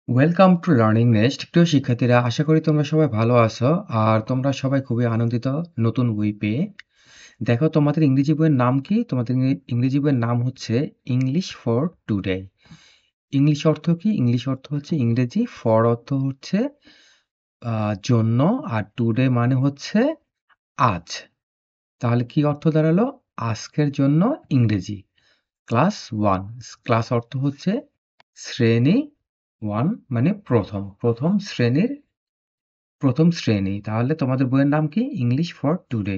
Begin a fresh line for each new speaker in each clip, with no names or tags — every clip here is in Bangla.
Welcome to learning nest. প্রিয় শিক্ষার্থীরা, আশা করি তোমরা সবাই ভালো আছো আর তোমরা সবাই খুবই আনন্দিত নতুন বই পেয়ে। দেখো, তোমাদের ইংরেজি বইয়ের নাম কি? তোমাদের ইংরেজি বইয়ের নাম হচ্ছে ইংলিশ ফর টুডে। ইংলিশ অর্থ কি? ইংলিশ অর্থ হচ্ছে ইংরেজি, ফর অর্থ হচ্ছে জন্য, আর টুডে মানে হচ্ছে আজ। তাহলে কি অর্থ দাঁড়ালো? আজকের জন্য ইংরেজি। Class one. ক্লাস অর্থ হচ্ছে শ্রেণী, ওয়ান মানে প্রথম, প্রথম শ্রেণী। তাহলে তোমাদের বইয়ের নাম কি? English for today.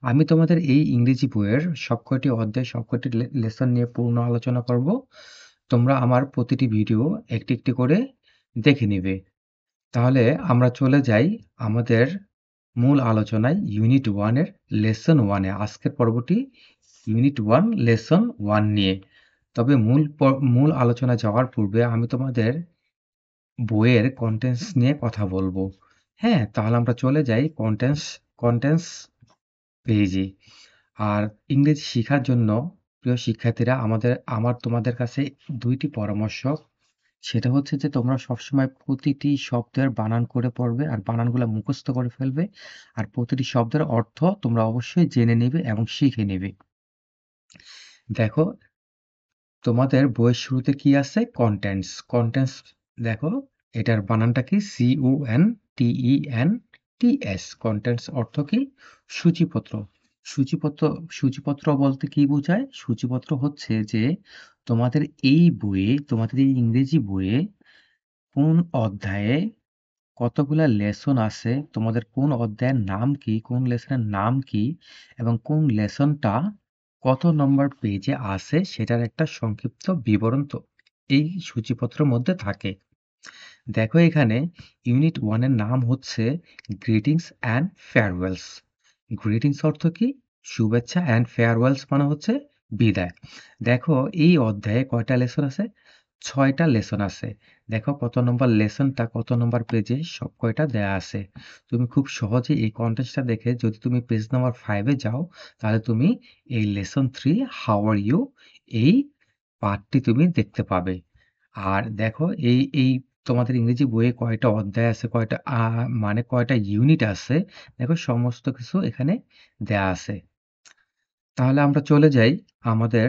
আমি তোমাদের এই ইংরেজি বইয়ের সবকটি অধ্যায়, সবকটি লেসন নিয়ে পূর্ণ আলোচনা করব। তোমরা আমার প্রতিটি ভিডিও একটি একটি করে দেখে নিবে। তাহলে আমরা চলে যাই আমাদের মূল আলোচনায়, ইউনিট ওয়ানের লেসন ওয়ানে। আজকের পর্বটি ইউনিট ওয়ান লেসন ওয়ান নিয়ে। তবে মূল আলোচনা যাওয়ার পূর্বে আমি তোমাদের বইয়ের কনটেন্টস নিয়ে কথা বলবো। হ্যাঁ, তাহলে আমরা চলে যাই কনটেন্টস পেজে। আর ইংরেজি শেখার জন্য প্রিয় শিক্ষার্থীরা, আমার তোমাদের কাছে দুইটি পরামর্শ। সেটা হচ্ছে যে তোমরা সবসময় প্রতিটি শব্দের বানান করে পড়বে আর বানানগুলো মুখস্থ করে ফেলবে। আর প্রতিটি শব্দের অর্থ তোমরা অবশ্যই জেনে নেবে এবং শিখে নেবে। দেখো, তোমাদের বইয়ের শুরুতে কি আছে? কন্টেন্টস। দেখো, এটার বানানটা কি? CONTENTS। কন্টেন্টস অর্থ কি? সূচিপত্র। সূচিপত্র সূচিপত্র বলতে কি বোঝায়? সূচিপত্র হচ্ছে যে তোমাদের এই বইয়ে, তোমাদের এই ইংরেজি বইয়ে কোন অধ্যায়ে কতগুলা লেসন আছে, তোমাদের কোন অধ্যায়ের নাম কি, কোন লেসনের নাম কি, এবং কোন লেসনটা কত নম্বর পেজে আছে, সেটার একটা সংক্ষিপ্ত বিবরণ তো এই সূচিপত্রের মধ্যে থাকে। দেখো, এখানে ইউনিট ওয়ানের নাম হচ্ছে গ্রিটিংস অ্যান্ড ফেয়ারওয়েলস। গ্রিটিংস অর্থ কি? শুভেচ্ছা, অ্যান্ড ফেয়ারওয়েলস মানে হচ্ছে বিদায়। দেখো, এই অধ্যায়ে কয়টা লেসন আছে? ৬টা লেসন আছে। দেখো কত নম্বর লেসনটা কত নম্বর পেজে সব কয়টা দেয়া আছে। তুমি খুব সহজে এই কনটেন্টসটা দেখে যদি তুমি পেজ নাম্বার 5 এ যাও, তাহলে তুমি এই লেসন 3 হাউ আর ইউ, এই পার্টটি তুমি দেখতে পাবে। আর দেখো, এই তোমাদের ইংরেজি বইয়ে কয়টা অধ্যায় আছে, কয়টা মানে কয়টা ইউনিট আছে, দেখো সমস্ত কিছু এখানে দেয়া আছে। তাহলে আমরা চলে যাই আমাদের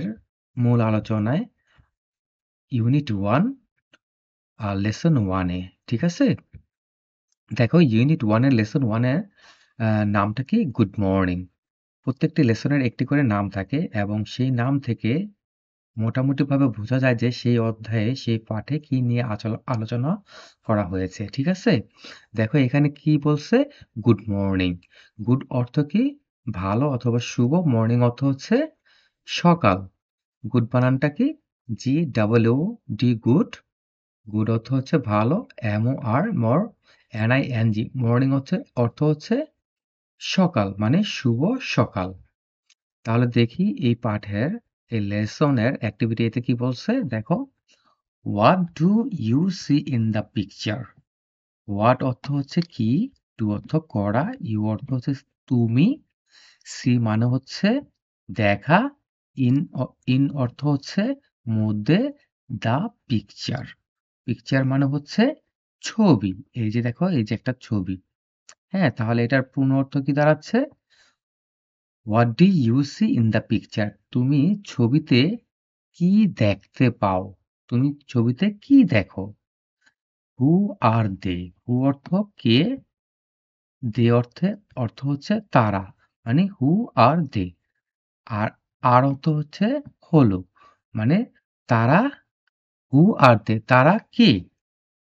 মূল আলোচনায়, ইউনিট ওয়ান লেসন ওয়ানে। ঠিক আছে? দেখো, ইউনিট ওয়ানের লেসন ওয়ানের নামটা কি? Good morning. প্রত্যেকটি লেসনের একটি করে নাম থাকে এবং সেই নাম থেকে মোটামুটিভাবে বোঝা যায় যে সেই অধ্যায়ে, সেই পাঠে কি নিয়ে আলোচনা করা হয়েছে। ঠিক আছে? দেখো, এখানে কি বলছে? Good morning. গুড অর্থ কি? ভালো অথবা শুভ। মর্নিং অর্থ হচ্ছে সকাল। গুড বানানটা কি? GOOD, good. গুড অর্থ হচ্ছে ভালো। MORNING, মর্নিং হচ্ছে অর্থ হচ্ছে সকাল, মানে শুভ সকাল। তাহলে দেখি এই পাঠের, এই লেসনের অ্যাক্টিভিটি এতে কি বলছে? দেখো, what do you see in the picture. What অর্থ হচ্ছে কি, ডু অর্থ করা, ইউ অর্থ হচ্ছে তুমি, সি মানে হচ্ছে দেখা, ইন ইন অর্থ হচ্ছে মধ্যে, দ্য পিকচার। পিকচার মানে হচ্ছে ছবি। এই যে দেখো, এই যে একটা ছবি। হ্যাঁ, তাহলে এটার পূর্ণ অর্থ কি দাঁড়াচ্ছে? What do you see in the picture. তুমি ছবিতে কি দেখতে পাও? তুমি ছবিতে কি দেখো? হু আর দে। হু অর্থ কে, দে অর্থ হচ্ছে তারা, মানে হু আর দে। আর আর অর্থ হচ্ছে হলো, মানে তারা। হু আর দে, তারা কে?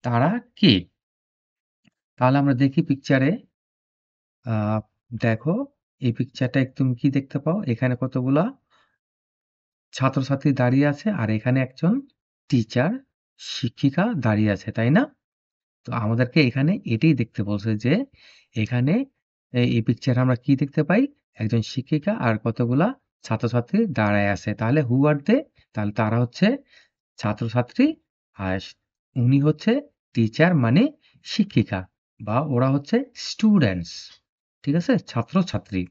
তারা কে? তাহলে আমরা দেখি পিকচারে। আহ দেখো, এই পিকচারটা তুমি কি দেখতে পাও? এখানে কতগুলা ছাত্রছাত্রী দাঁড়িয়ে আছে আর এখানে একজন টিচার, শিক্ষিকা দাঁড়িয়ে আছে, তাই না? তো আমাদেরকে এখানে এটাই দেখতে বলছে যে এখানে এই পিকচারে আমরা কি দেখতে পাই? একজন শিক্ষিকা আর কতগুলা ছাত্রছাত্রী দাঁড়ায় আছে। তাহলে হু আর দে? তাহলে তারা হচ্ছে ছাত্রছাত্রী, আর উনি হচ্ছে টিচার, মানে শিক্ষিকা, বা ওরা হচ্ছে স্টুডেন্টস। ঠিক আছে? ছাত্রছাত্রী।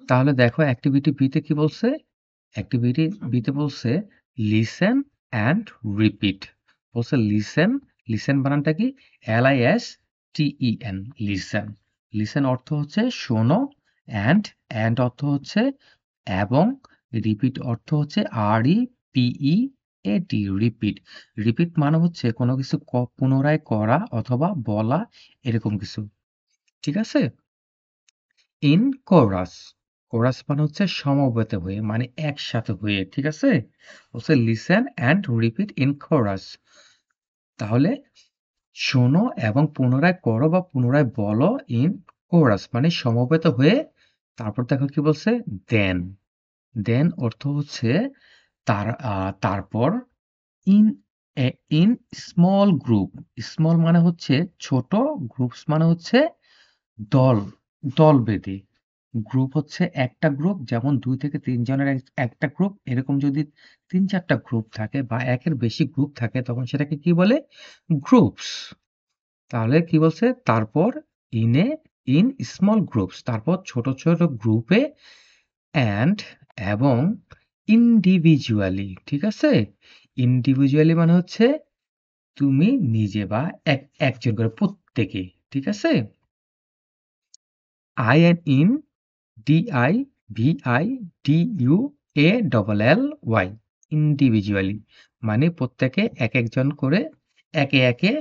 তাহলে দেখো, অ্যাক্টিভিটি বি তে কি বলছে? অ্যাক্টিভিটি বি তে বলছে লিসেন অ্যান্ড রিপিট। বলছে লিসেন, লিসেন বানানটা কি? LISTEN, listen. লিসেন অর্থ হচ্ছে শোনো, অ্যান্ড অর্থ হচ্ছে এবং, রিপিট অর্থ হচ্ছে REPEAT, রিপিট। রিপিট মানে হচ্ছে কোনো কিছু পুনরায় করা অথবা বলা, এরকম কিছু। ঠিক আছে? ইন কোরাস, কোরাস মানে হচ্ছে সমবেত হয়ে, মানে একসাথে হয়ে। ঠিক আছে? বলছে listen and repeat in chorus. তাহলে শোনো এবং পুনরায় করো বা পুনরায় বলো ইন কোরাস, মানে সমবেত হয়ে। তারপর দেখো কি বলছে? দেন। দেন অর্থ হচ্ছে তারপর। In in small group, small মানে হচ্ছে ছোট, গ্রুপস মানে হচ্ছে দল, দল বেঁধে। গ্রুপ হচ্ছে একটা গ্রুপ, যেমন ২ থেকে ৩ জনের একটা গ্রুপ। এরকম যদি ৩-৪টা গ্রুপ থাকে বা একের বেশি গ্রুপ থাকে তখন সেটাকে কি বলে? গ্রুপস। তাহলে কি বলছে? তারপর in a in small groups, তারপর ছোট ছোট গ্রুপে, অ্যান্ড এবং ইন্ডিভিজুয়ালি। ঠিক আছে? ইন্ডিভিজুয়ালি মানে হচ্ছে তুমি নিজে বা একজন করে, প্রত্যেকে। ঠিক আছে? I N in DIVIDUALLY, individually মানে প্রত্যেকে এক একজন করে, একে একে,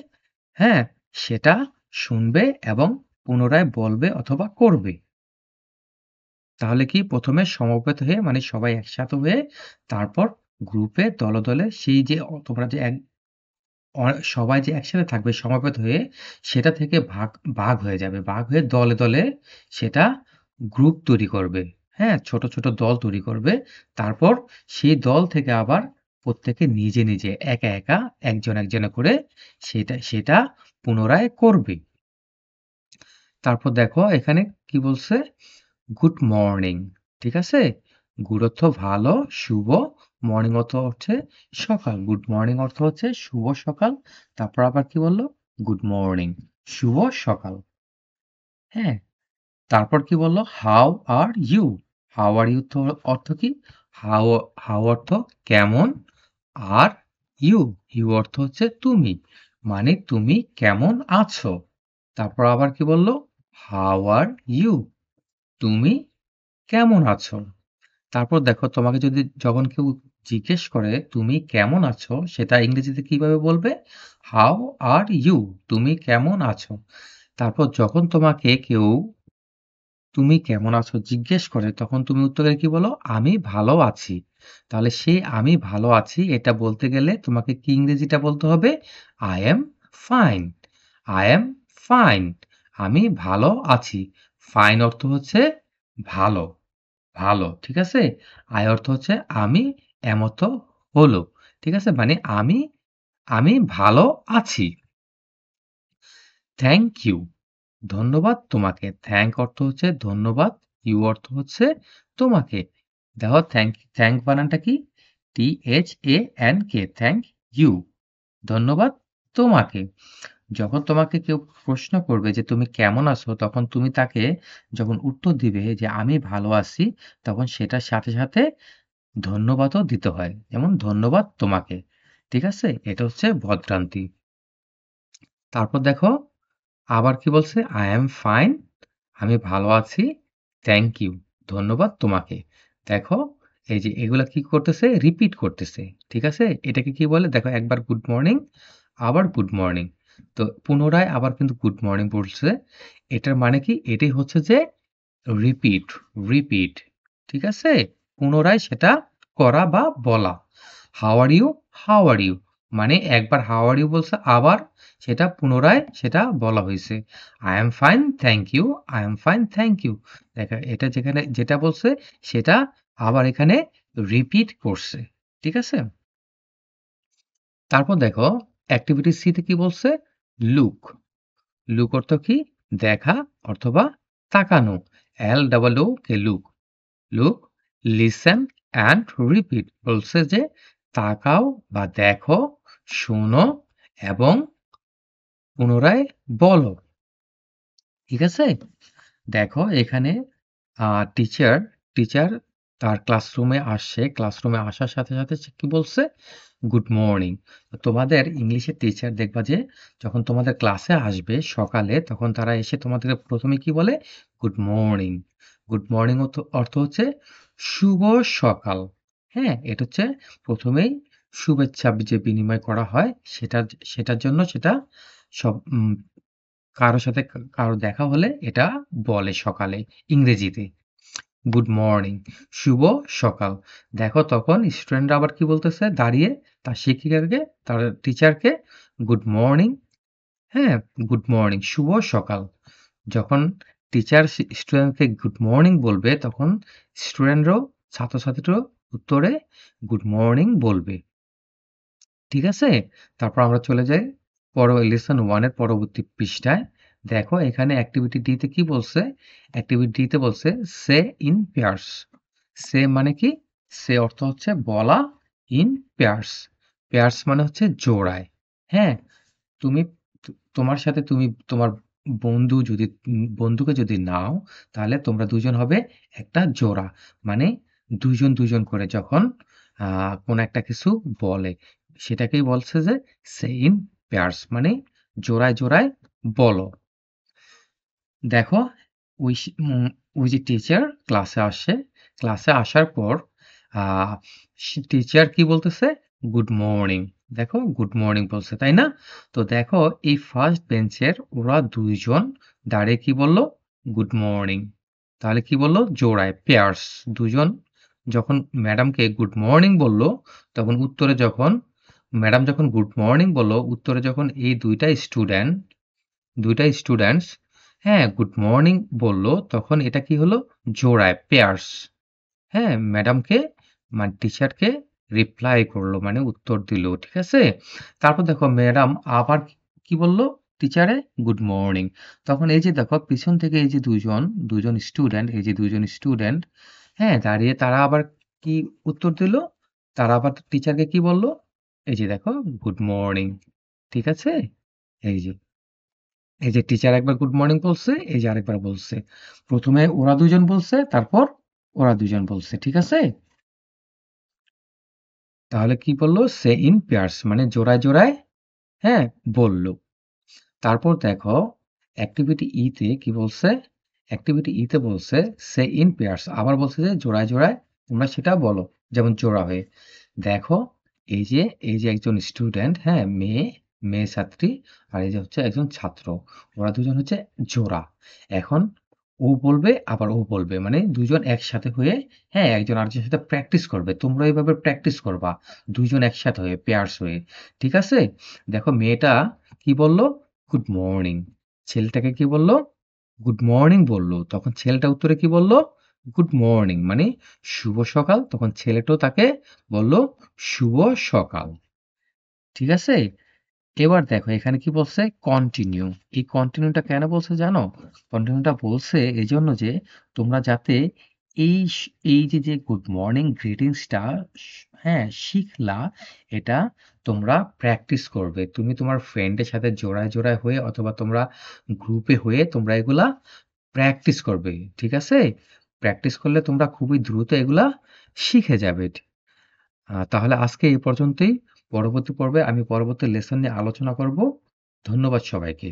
হ্যাঁ, সেটা শুনবে এবং পুনরায় বলবে অথবা করবে। তাহলে কি প্রথমে সমবেত হয়ে মানে সবাই একসাথে হয়ে, তারপর গ্রুপে দলে দলে সেই যে তোমরা যে সবাই যে একসাথে থাকবে সমবেত হয়ে, সেটা থেকে ভাগ ভাগ হয়ে যাবে। ভাগ হয়ে দলে দলে সেটা গ্রুপ তৈরি করবে। হ্যাঁ? ছোট ছোট দল তৈরি করবে। তারপর সেই দল থেকে আবার প্রত্যেকে নিজে নিজে একা একা একজন একজনে করে সেটা সেটা পুনরায় করবে। তারপর দেখো এখানে কি বলছে? Good morning. ঠিক আছে? গুড অর্থ ভালো, শুভ। মর্নিং অর্থ হচ্ছে সকাল। গুড মর্নিং অর্থ হচ্ছে শুভ সকাল। তারপর আবার কি বলল? গুড মর্নিং, শুভ সকাল। হ্যাঁ? তারপর কি বলল? How are you. How are you অর্থ কি? হাউ, হাউ অর্থ কেমন, আর ইউ, ইউ অর্থ হচ্ছে তুমি, মানে তুমি কেমন আছো। তারপর আবার কি বলল? হাউ আর ইউ, তুমি কেমন আছো? তারপর দেখো তোমাকে যদি যখন কেউ জিজ্ঞেস করে তুমি কেমন আছো, সেটা ইংরেজিতে কিভাবে বলবে? হাউ আর ইউ, তুমি কেমন আছো? তারপর যখন তোমাকে কেউ তুমি কেমন আছো জিজ্ঞেস করে তখন তুমি উত্তরে কি বলো? আমি ভালো আছি। তাহলে সেই আমি ভালো আছি এটা বলতে গেলে তোমাকে কি ইংরেজিটা বলতে হবে? I am fine. I am fine, আমি ভালো আছি। ফাইন অর্থ হচ্ছে ভালো, ভালো। ঠিক আছে? আই অর্থ হচ্ছে আমি, এম অর্থ হলো। ঠিক আছে? মানে আমি, আমি ভালো আছি। থ্যাংক ইউ, ধন্যবাদ তোমাকে। থ্যাংক অর্থ হচ্ছে ধন্যবাদ, ইউ অর্থ হচ্ছে তোমাকে। দেখো থ্যাংক বানানটা কি? THANK, থ্যাংক ইউ, ধন্যবাদ তোমাকে। যখন তোমাকে কেউ প্রশ্ন করবে যে তুমি কেমন আছো, তখন তুমি তাকে যখন উত্তর দিবে যে আমি ভালো আছি, তখন সেটার সাথে সাথে ধন্যবাদও দিতে হয়। যেমন ধন্যবাদ তোমাকে। ঠিক আছে? এটা হচ্ছে ভদ্রান্তি। তারপর দেখো আবার কি বলছে? আই অ্যাম ফাইন, আমি ভালো আছি। থ্যাংক ইউ, ধন্যবাদ তোমাকে। দেখো এই যে এগুলা কি করতেছে? রিপিট করতেছে। ঠিক আছে? এটাকে কি বলে? দেখো একবার গুড মর্নিং, আবার গুড মর্নিং। তো পুনরায় আবার কিন্তু গুড মর্নিং বলছে। এটার মানে কি? এটাই হচ্ছে যে রিপিট, রিপিট। ঠিক আছে? পুনরায় সেটা করা বা বলা। How are you, how are you, মানে একবার হাউ আর ইউ বলছে, আবার সেটা পুনরায় সেটা বলা হয়েছে। I am fine, thank you. I am fine, thank you. দেখো এটা যেখানে যেটা বলছে সেটা আবার এখানে রিপিট করছে। ঠিক আছে? তারপর দেখো অ্যাক্টিভিটি সি তে কি বলছে? লুক। লুক অর্থ কি? দেখা অথবা তাকানো। LOOK, look. Look, listen and repeat বলছে যে তাকাও বা দেখো, শোনো এবং পুনরায় বলো। ঠিক আছে? দেখো এখানে টিচার টিচার তার ক্লাসরুমে আসছে, ক্লাসরুমে আসার সাথে সাথে সে কি বলছে? Good morning. তোমাদের ইংলিশের টিচার দেখবা যে যখন তোমাদের ক্লাসে আসবে সকালে, তখন তারা এসে তোমাদেরকে প্রথমে কি বলে? Good morning. গুড মর্নিং অর্থ হচ্ছে শুভ সকাল। হ্যাঁ, এটা হচ্ছে প্রথমেই শুভেচ্ছা যে বিনিময় করা হয়, সেটার জন্য সেটা সব কারো সাথে কারো দেখা হলে এটা বলে সকালে ইংরেজিতে। গুড মর্নিং, শুভ সকাল। দেখো তখন স্টুডেন্টরা আবার কি বলতেছে দাঁড়িয়ে তার শিক্ষিকাকে, তার টিচারকে গুড মর্নিং। হ্যাঁ, গুড মর্নিং, শুভ সকাল। যখন টিচার স্টুডেন্টকে গুড মর্নিং বলবে, তখন স্টুডেন্টরাও, ছাত্রছাত্রীরাও উত্তরে গুড মর্নিং বলবে। ঠিক আছে? তারপর আমরা চলে যাই লেসন 1 এর পরবর্তী পৃষ্ঠায়। দেখো এখানে অ্যাক্টিভিটি ডি তে কি বলছে? অ্যাক্টিভিটি ডি তে বলছে সে ইন পেয়ার্স। সে মানে কি? সে অর্থ হচ্ছে বলা, ইন পেয়ার্স। পেয়ার্স মানে হচ্ছে জোড়ায়। হ্যাঁ? তুমি তোমার সাথে তুমি তোমার বন্ধুকে যদি নাও, তাহলে তোমরা দুজন হবে একটা জোড়া। মানে দুজন দুজন করে যখন কোন একটা কিছু বলে, সেটাকেই বলছে যে সে ইন পেয়ার্স, মানে জোড়ায় জোড়ায় বলো। দেখো ওই যে টিচার ক্লাসে আসে, ক্লাসে আসার পর আহ টিচার কি বলতেছে? Good morning. দেখো গুড মর্নিং বলছে, তাই না? তো দেখো এই ফার্স্ট বেঞ্চের ওরা দুইজন দাঁড়িয়ে কি বললো? Good morning. তাহলে কি বললো? জোড়ায়, পেয়ার্স। দুজন যখন ম্যাডামকে গুড মর্নিং বললো, তখন উত্তরে যখন ম্যাডাম যখন গুড মর্নিং বললো, উত্তরে যখন এই দুইটা স্টুডেন্টস হ্যাঁ গুড মর্নিং বলল, তখন এটা কি হলো? জোড়ায়, পেয়ার্স। হ্যাঁ, ম্যাডামকে মানে টিচারকে রিপ্লাই করলো, মানে উত্তর দিল। ঠিক আছে? তারপর দেখো ম্যাডাম আবার কি বলল টিচারে? Good morning. তখন এই যে দেখো পিছন থেকে এই যে দুজন স্টুডেন্ট, এই যে দুজন স্টুডেন্ট হ্যাঁ দাঁড়িয়ে, তারা আবার কি উত্তর দিল? তারা আবার টিচারকে কি বলল? এই যে দেখো গুড মর্নিং। ঠিক আছে? এই যে টিচার একবার গুড মর্নিং বলছে, এই যে আরেকবার বলছে। প্রথমে ওরা দুজন বলছে, তারপর ওরা দুজন বলছে। ঠিক আছে? তাহলে কি বললো? সে ইন পেয়ার্স, মানে জোড়ায় জোড়ায় হ্যাঁ বলল। তারপর দেখো অ্যাক্টিভিটি ই তে কি বলছে? অ্যাক্টিভিটি ই তে বলছে সে ইন পেয়ার্স, আবার বলছে যে জোড়ায় জোড়ায় তোমরা সেটা বলো, যেমন জোড়া হয়ে। দেখো এই যে একজন স্টুডেন্ট, হ্যাঁ মেয়ে, মেয়ে ছাত্রী, আর এই যে হচ্ছে একজন ছাত্র, ওরা দুজন হচ্ছে জোড়া। এখন ও বলবে আবার ও বলবে, মানে দুজন একসাথে হয়ে হ্যাঁ একজন আরেকজনের সাথে প্র্যাকটিস করবে। তোমরা এইভাবে প্র্যাকটিস করবা দুজন একসাথে হয়ে, পেয়ার্স হয়ে। ঠিক আছে? দেখো মেয়েটা কি বললো? Good morning. ছেলেটাকে কি বললো? গুড মর্নিং বললো। তখন ছেলেটা উত্তরে কি বললো? গুড মর্নিং, মানে শুভ সকাল। তখন ছেলেটাও তাকে বলল শুভ সকাল। ঠিক আছে? এবার দেখো এখানে কি বলছে? কন্টিনিউ। এই কন্টিনিউটা কেন বলছে জানো? কন্টিনিউটা বলছে এই জন্য যে তোমরা যাতে এই যে গুড মর্নিং গ্রিটিংসটা হ্যাঁ শিখলা, এটা তোমরা প্র্যাকটিস করবে। তুমি তোমার ফ্রেন্ডের সাথে জোড়ায় জোড়ায় হয়ে অথবা তোমরা গ্রুপে হয়ে তোমরা এগুলা প্র্যাকটিস করবে। ঠিক আছে? প্র্যাকটিস করলে তোমরা খুবই দ্রুত এগুলা শিখে যাবে। তাহলে আজকে এই পর্যন্তই। পরবর্তী পর্বে আমি পরবর্তী লেসন নিয়ে আলোচনা করব। ধন্যবাদ সবাইকে।